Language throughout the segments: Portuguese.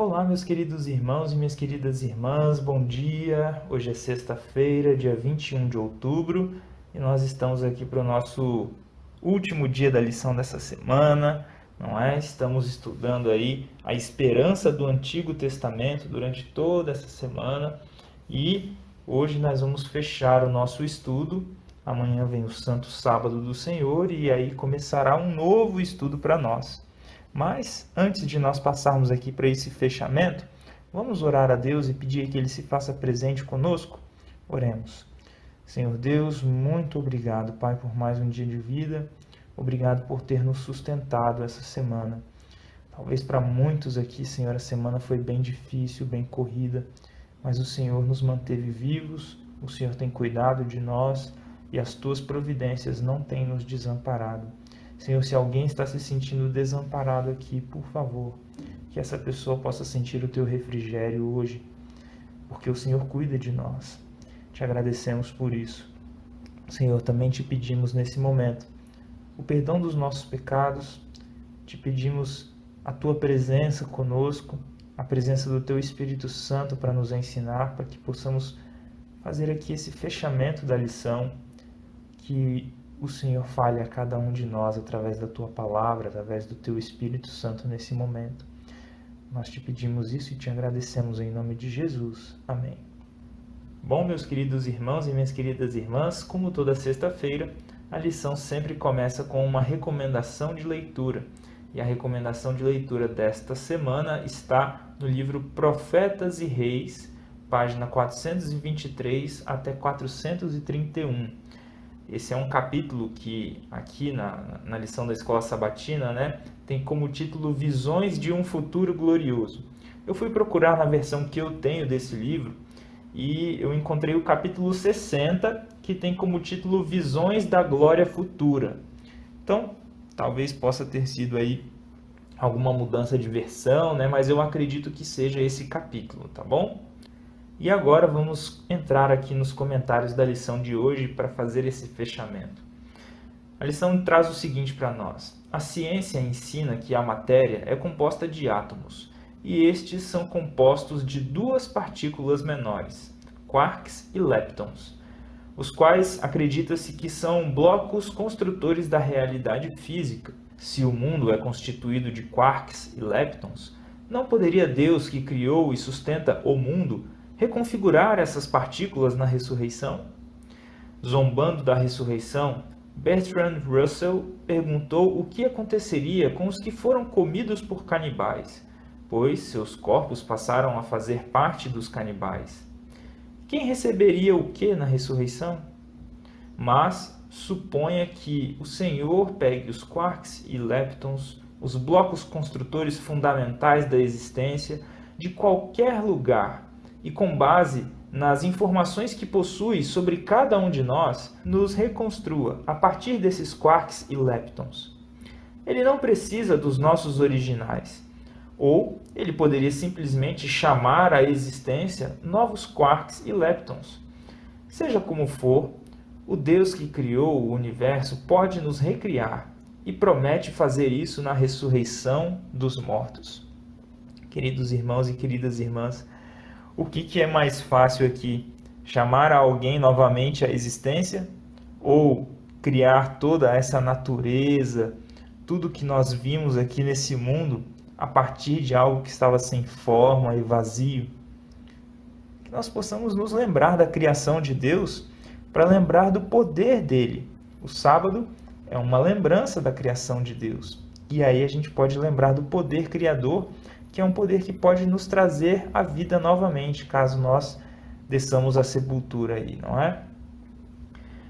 Olá, meus queridos irmãos e minhas queridas irmãs, bom dia. Hoje é sexta-feira, dia 21 de outubro, e nós estamos aqui para o nosso último dia da lição dessa semana, não é? Estamos estudando aí a esperança do Antigo Testamento durante toda essa semana e hoje nós vamos fechar o nosso estudo. Amanhã vem o Santo Sábado do Senhor e aí começará um novo estudo para nós. Mas, antes de nós passarmos aqui para esse fechamento, vamos orar a Deus e pedir que Ele se faça presente conosco? Oremos. Senhor Deus, muito obrigado, Pai, por mais um dia de vida. Obrigado por ter nos sustentado essa semana. Talvez para muitos aqui, Senhor, a semana foi bem difícil, bem corrida, mas o Senhor nos manteve vivos, o Senhor tem cuidado de nós e as Tuas providências não têm nos desamparado. Senhor, se alguém está se sentindo desamparado aqui, por favor, que essa pessoa possa sentir o Teu refrigério hoje, porque o Senhor cuida de nós. Te agradecemos por isso. Senhor, também te pedimos nesse momento o perdão dos nossos pecados, te pedimos a Tua presença conosco, a presença do Teu Espírito Santo para nos ensinar, para que possamos fazer aqui esse fechamento da lição, que o Senhor fale a cada um de nós através da Tua Palavra, através do Teu Espírito Santo nesse momento. Nós te pedimos isso e te agradecemos em nome de Jesus. Amém. Bom, meus queridos irmãos e minhas queridas irmãs, como toda sexta-feira, a lição sempre começa com uma recomendação de leitura. E a recomendação de leitura desta semana está no livro Profetas e Reis, página 423 até 431. Esse é um capítulo que aqui na lição da Escola Sabatina, tem como título Visões de um Futuro Glorioso. Eu fui procurar na versão que eu tenho desse livro e eu encontrei o capítulo 60, que tem como título Visões da Glória Futura. Então, talvez possa ter sido aí alguma mudança de versão, mas eu acredito que seja esse capítulo, tá bom? E agora vamos entrar aqui nos comentários da lição de hoje para fazer esse fechamento. A lição traz o seguinte para nós. A ciência ensina que a matéria é composta de átomos, e estes são compostos de duas partículas menores, quarks e leptons, os quais acredita-se que são blocos construtores da realidade física. Se o mundo é constituído de quarks e leptons, não poderia Deus, que criou e sustenta o mundo, reconfigurar essas partículas na ressurreição? Zombando da ressurreição, Bertrand Russell perguntou o que aconteceria com os que foram comidos por canibais, pois seus corpos passaram a fazer parte dos canibais. Quem receberia o que na ressurreição? Mas suponha que o Senhor pegue os quarks e leptons, os blocos construtores fundamentais da existência, de qualquer lugar, e com base nas informações que possui sobre cada um de nós, nos reconstrua a partir desses quarks e leptons. Ele não precisa dos nossos originais, ou ele poderia simplesmente chamar à existência novos quarks e leptons. Seja como for, o Deus que criou o universo pode nos recriar e promete fazer isso na ressurreição dos mortos. Queridos irmãos e queridas irmãs, o que é mais fácil aqui? Chamar alguém novamente à existência? Ou criar toda essa natureza, tudo que nós vimos aqui nesse mundo, a partir de algo que estava sem forma e vazio? Que nós possamos nos lembrar da criação de Deus para lembrar do poder dele. O sábado é uma lembrança da criação de Deus. E aí a gente pode lembrar do poder criador, que é um poder que pode nos trazer a vida novamente, caso nós desçamos a sepultura aí, não é?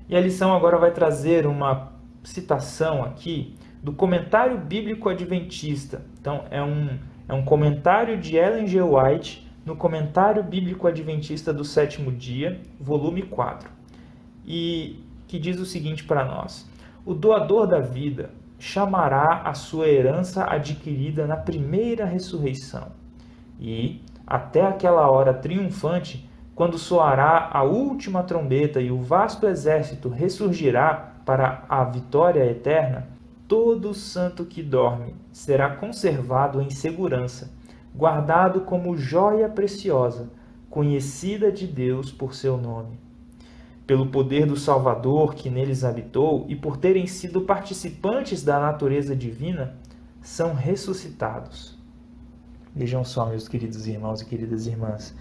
E a lição agora vai trazer uma citação aqui do Comentário Bíblico Adventista. Então, é um comentário de Ellen G. White no Comentário Bíblico Adventista do Sétimo Dia, volume 4, e que diz o seguinte para nós: o doador da vida chamará a sua herança adquirida na primeira ressurreição. E, até aquela hora triunfante, quando soará a última trombeta e o vasto exército ressurgirá para a vitória eterna, todo santo que dorme será conservado em segurança, guardado como joia preciosa, conhecida de Deus por seu nome. Pelo poder do Salvador que neles habitou e por terem sido participantes da natureza divina, são ressuscitados. Vejam só, meus queridos irmãos e queridas irmãs,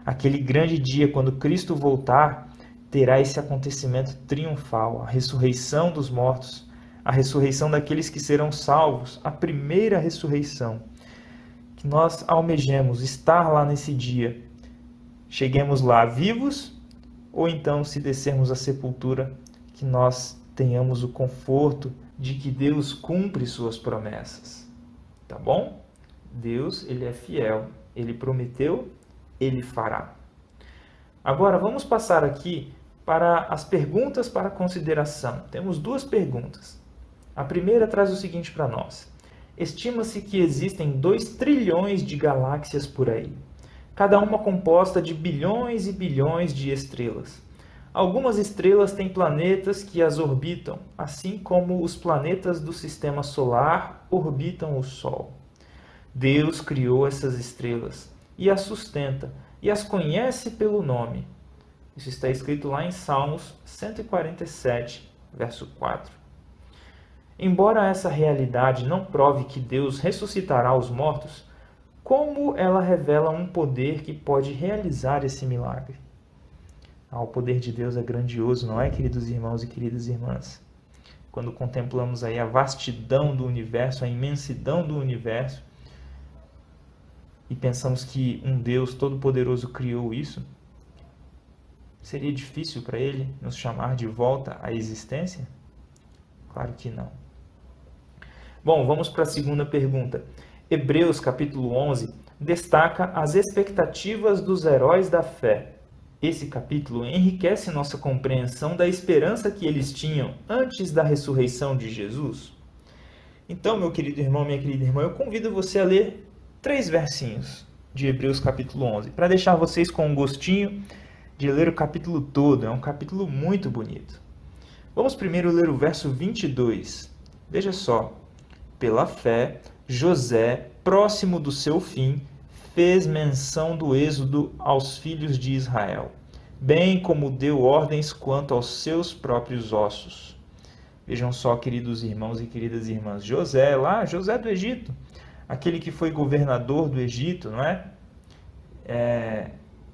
aquele grande dia, quando Cristo voltar, terá esse acontecimento triunfal, a ressurreição dos mortos, a ressurreição daqueles que serão salvos, a primeira ressurreição. Que nós almejemos estar lá nesse dia, cheguemos lá vivos, ou então, se descermos à sepultura, que nós tenhamos o conforto de que Deus cumpre suas promessas. Tá bom? Deus, ele é fiel. Ele prometeu, ele fará. Agora, vamos passar aqui para as perguntas para consideração. Temos duas perguntas. A primeira traz o seguinte para nós. Estima-se que existem 2 trilhões de galáxias por aí, cada uma composta de bilhões e bilhões de estrelas. Algumas estrelas têm planetas que as orbitam, assim como os planetas do Sistema Solar orbitam o Sol. Deus criou essas estrelas e as sustenta e as conhece pelo nome. Isso está escrito lá em Salmos 147, verso 4. Embora essa realidade não prove que Deus ressuscitará os mortos, como ela revela um poder que pode realizar esse milagre? O poder de Deus é grandioso, não é, queridos irmãos e queridas irmãs? Quando contemplamos aí a vastidão do universo, a imensidão do universo, e pensamos que um Deus todo-poderoso criou isso, seria difícil para ele nos chamar de volta à existência? Claro que não. Bom, vamos para a segunda pergunta. Hebreus capítulo 11 destaca as expectativas dos heróis da fé. Esse capítulo enriquece nossa compreensão da esperança que eles tinham antes da ressurreição de Jesus. Então, meu querido irmão, minha querida irmã, eu convido você a ler 3 versinhos de Hebreus capítulo 11, para deixar vocês com um gostinho de ler o capítulo todo. É um capítulo muito bonito. Vamos primeiro ler o verso 22. Veja só. Pela fé, José, próximo do seu fim, fez menção do êxodo aos filhos de Israel, bem como deu ordens quanto aos seus próprios ossos. Vejam só, queridos irmãos e queridas irmãs, José do Egito, aquele que foi governador do Egito, não é?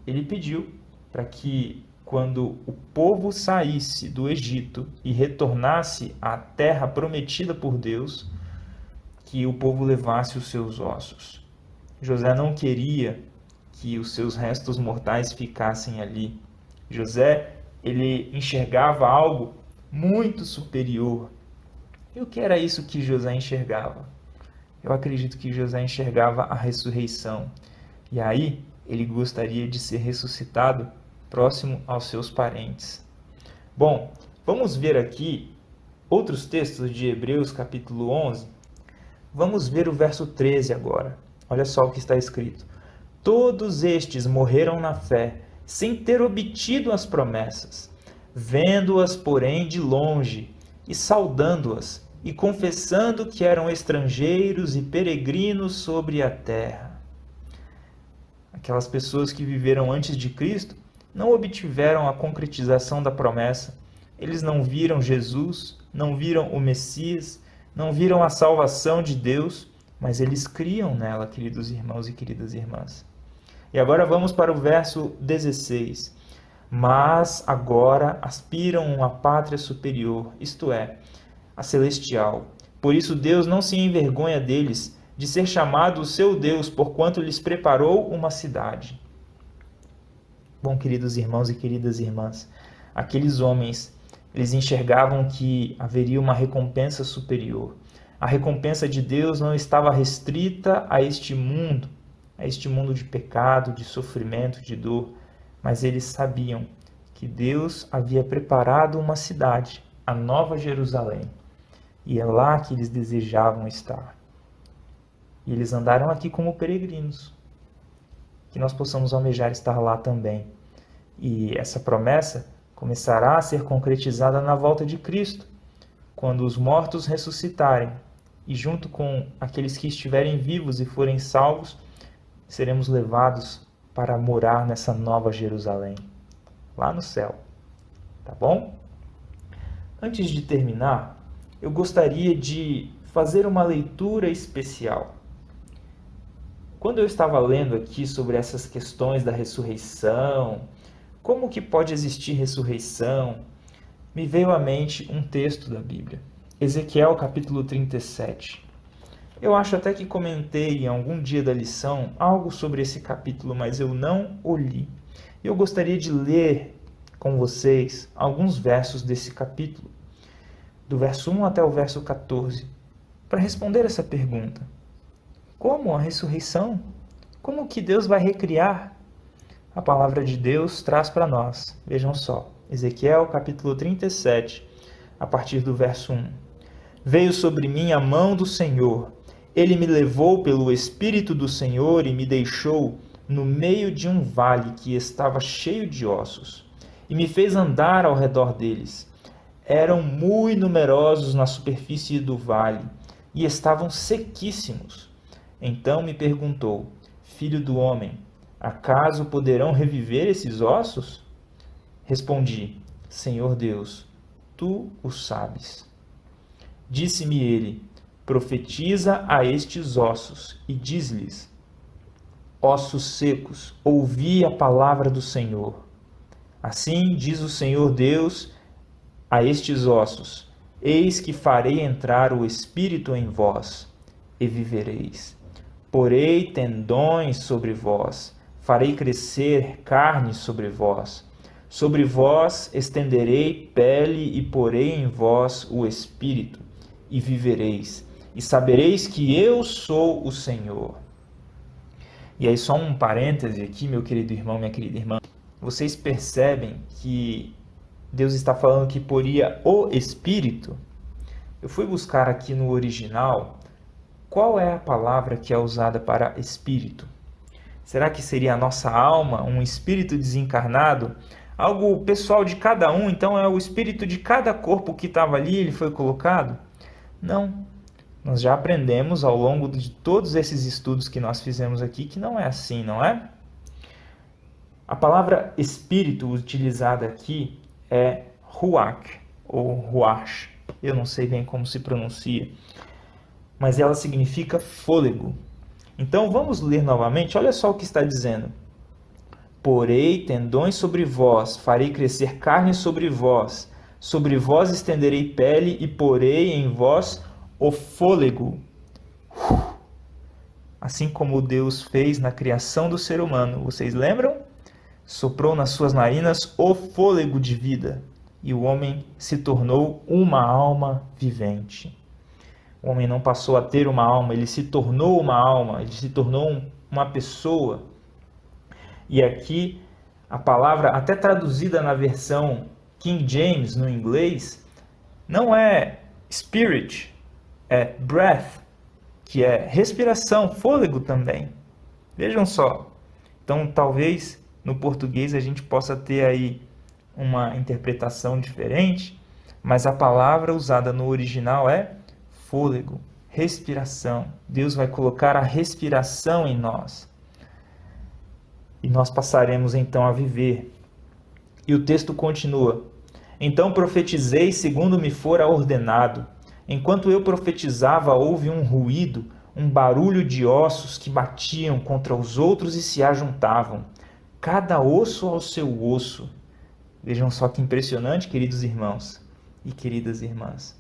Ele pediu para que, quando o povo saísse do Egito e retornasse à terra prometida por Deus, que o povo levasse os seus ossos. José não queria que os seus restos mortais ficassem ali. José, ele enxergava algo muito superior. E o que era isso que José enxergava? Eu acredito que José enxergava a ressurreição. E aí, ele gostaria de ser ressuscitado próximo aos seus parentes. Bom, vamos ver aqui outros textos de Hebreus capítulo 11. Vamos ver o verso 13 agora. Olha só o que está escrito. Todos estes morreram na fé, sem ter obtido as promessas, vendo-as, porém, de longe, e saudando-as, e confessando que eram estrangeiros e peregrinos sobre a terra. Aquelas pessoas que viveram antes de Cristo não obtiveram a concretização da promessa. Eles não viram Jesus, não viram o Messias, não viram a salvação de Deus, mas eles criam nela, queridos irmãos e queridas irmãs. E agora vamos para o verso 16. Mas agora aspiram a pátria superior, isto é, a celestial. Por isso Deus não se envergonha deles, de ser chamado o seu Deus, porquanto lhes preparou uma cidade. Bom, queridos irmãos e queridas irmãs, aqueles homens, eles enxergavam que haveria uma recompensa superior. A recompensa de Deus não estava restrita a este mundo de pecado, de sofrimento, de dor, mas eles sabiam que Deus havia preparado uma cidade, a Nova Jerusalém, e é lá que eles desejavam estar. E eles andaram aqui como peregrinos, que nós possamos almejar estar lá também. E essa promessa começará a ser concretizada na volta de Cristo, quando os mortos ressuscitarem, e junto com aqueles que estiverem vivos e forem salvos, seremos levados para morar nessa nova Jerusalém, lá no céu. Tá bom? Antes de terminar, eu gostaria de fazer uma leitura especial. Quando eu estava lendo aqui sobre essas questões da ressurreição, como que pode existir ressurreição, me veio à mente um texto da Bíblia, Ezequiel capítulo 37. Eu acho até que comentei em algum dia da lição algo sobre esse capítulo, mas eu não o li. Eu gostaria de ler com vocês alguns versos desse capítulo, do verso 1 até o verso 14, para responder essa pergunta. Como a ressurreição? Como que Deus vai recriar? A palavra de Deus traz para nós. Vejam só, Ezequiel capítulo 37, a partir do verso 1. Veio sobre mim a mão do Senhor. Ele me levou pelo Espírito do Senhor e me deixou no meio de um vale que estava cheio de ossos, e me fez andar ao redor deles. Eram muito numerosos na superfície do vale, e estavam sequíssimos. Então me perguntou: Filho do homem, acaso poderão reviver esses ossos? Respondi: Senhor Deus, tu o sabes. Disse-me ele: Profetiza a estes ossos e diz-lhes: Ossos secos, ouvi a palavra do Senhor. Assim diz o Senhor Deus a estes ossos: Eis que farei entrar o Espírito em vós, e vivereis. Porei tendões sobre vós, farei crescer carne sobre vós. Sobre vós estenderei pele e porei em vós o Espírito, e vivereis. E sabereis que eu sou o Senhor. E aí só um parêntese aqui, meu querido irmão, minha querida irmã. Vocês percebem que Deus está falando que poria o Espírito? Eu fui buscar aqui no original qual é a palavra que é usada para espírito. Será que seria a nossa alma, um espírito desencarnado? Algo pessoal de cada um, então é o espírito de cada corpo que estava ali, ele foi colocado? Não. Nós já aprendemos ao longo de todos esses estudos que nós fizemos aqui que não é assim, não é? A palavra espírito utilizada aqui é ruach, ou ruach. Eu não sei bem como se pronuncia, mas ela significa fôlego. Então vamos ler novamente, olha só o que está dizendo. Porei tendões sobre vós, farei crescer carne sobre vós estenderei pele e porei em vós o fôlego. Assim como Deus fez na criação do ser humano, vocês lembram? Soprou nas suas narinas o fôlego de vida, e o homem se tornou uma alma vivente. O homem não passou a ter uma alma, ele se tornou uma alma, ele se tornou uma pessoa. E aqui a palavra, até traduzida na versão King James no inglês, não é spirit, é breath, que é respiração, fôlego também. Vejam só. Então talvez no português a gente possa ter aí uma interpretação diferente, mas a palavra usada no original é fôlego, respiração. Deus vai colocar a respiração em nós. E nós passaremos então a viver. E o texto continua: Então profetizei segundo me fora ordenado. Enquanto eu profetizava, houve um ruído, um barulho de ossos que batiam contra os outros e se ajuntavam, cada osso ao seu osso. Vejam só que impressionante, queridos irmãos e queridas irmãs.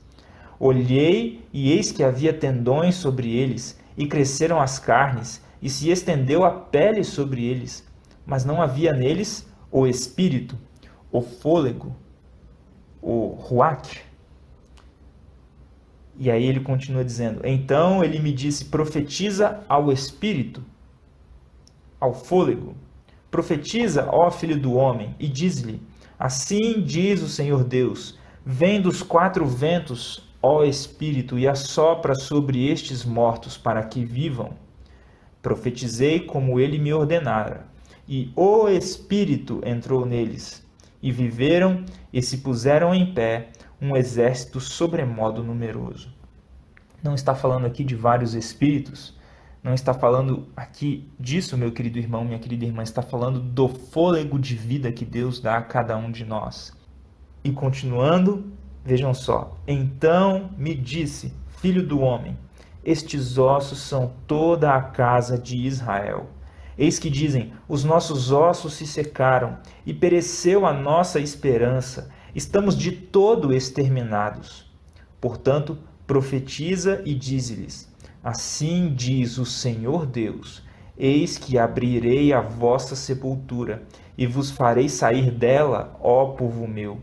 Olhei e eis que havia tendões sobre eles, e cresceram as carnes, e se estendeu a pele sobre eles, mas não havia neles o espírito, o fôlego, o ruach. E aí ele continua dizendo: Então ele me disse: Profetiza ao espírito, ao fôlego. Profetiza, ó filho do homem, e diz-lhe: Assim diz o Senhor Deus: Vem dos quatro ventos, ó Espírito, e assopra sobre estes mortos para que vivam. Profetizei como ele me ordenara, e o Espírito entrou neles, e viveram e se puseram em pé um exército sobremodo numeroso. Não está falando aqui de vários espíritos, Não está falando aqui disso, meu querido irmão, minha querida irmã, está falando do fôlego de vida que Deus dá a cada um de nós. E continuando, vejam só. Então me disse, filho do homem, estes ossos são toda a casa de Israel. Eis que dizem, os nossos ossos se secaram e pereceu a nossa esperança. Estamos de todo exterminados. Portanto, profetiza e dize-lhes, assim diz o Senhor Deus, eis que abrirei a vossa sepultura e vos farei sair dela, ó povo meu,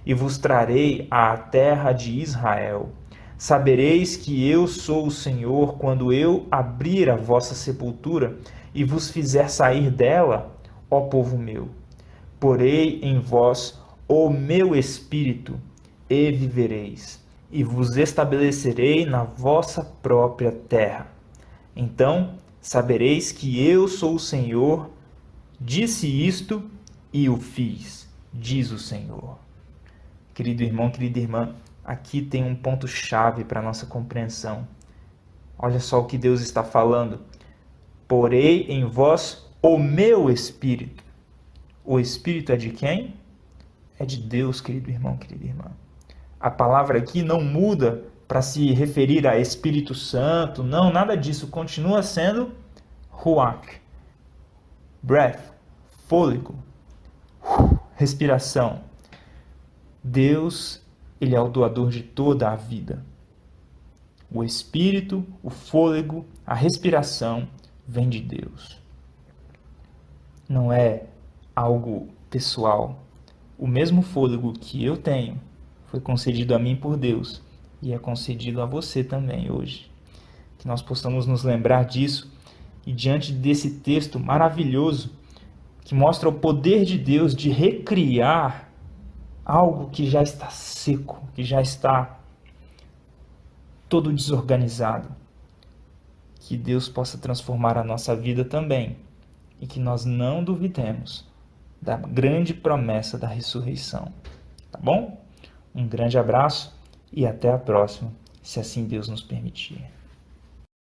e vos trarei à terra de Israel. Sabereis que eu sou o Senhor quando eu abrir a vossa sepultura e vos fizer sair dela, ó povo meu. Porei em vós o meu espírito e vivereis, e vos estabelecerei na vossa própria terra. Então sabereis que eu sou o Senhor, disse isto e o fiz, diz o Senhor. Querido irmão, querida irmã, aqui tem um ponto-chave para a nossa compreensão. Olha só o que Deus está falando. Porei em vós o meu Espírito. O Espírito é de quem? É de Deus, querido irmão, querida irmã. A palavra aqui não muda para se referir a Espírito Santo. Não, nada disso. Continua sendo Ruach. Breath. Fôlego. Respiração. Deus, Ele é o doador de toda a vida. O Espírito, o fôlego, a respiração vem de Deus. Não é algo pessoal. O mesmo fôlego que eu tenho foi concedido a mim por Deus e é concedido a você também hoje. Que nós possamos nos lembrar disso e diante desse texto maravilhoso que mostra o poder de Deus de recriar algo que já está seco, que já está todo desorganizado. Que Deus possa transformar a nossa vida também e que nós não duvidemos da grande promessa da ressurreição. Tá bom? Um grande abraço e até a próxima, se assim Deus nos permitir.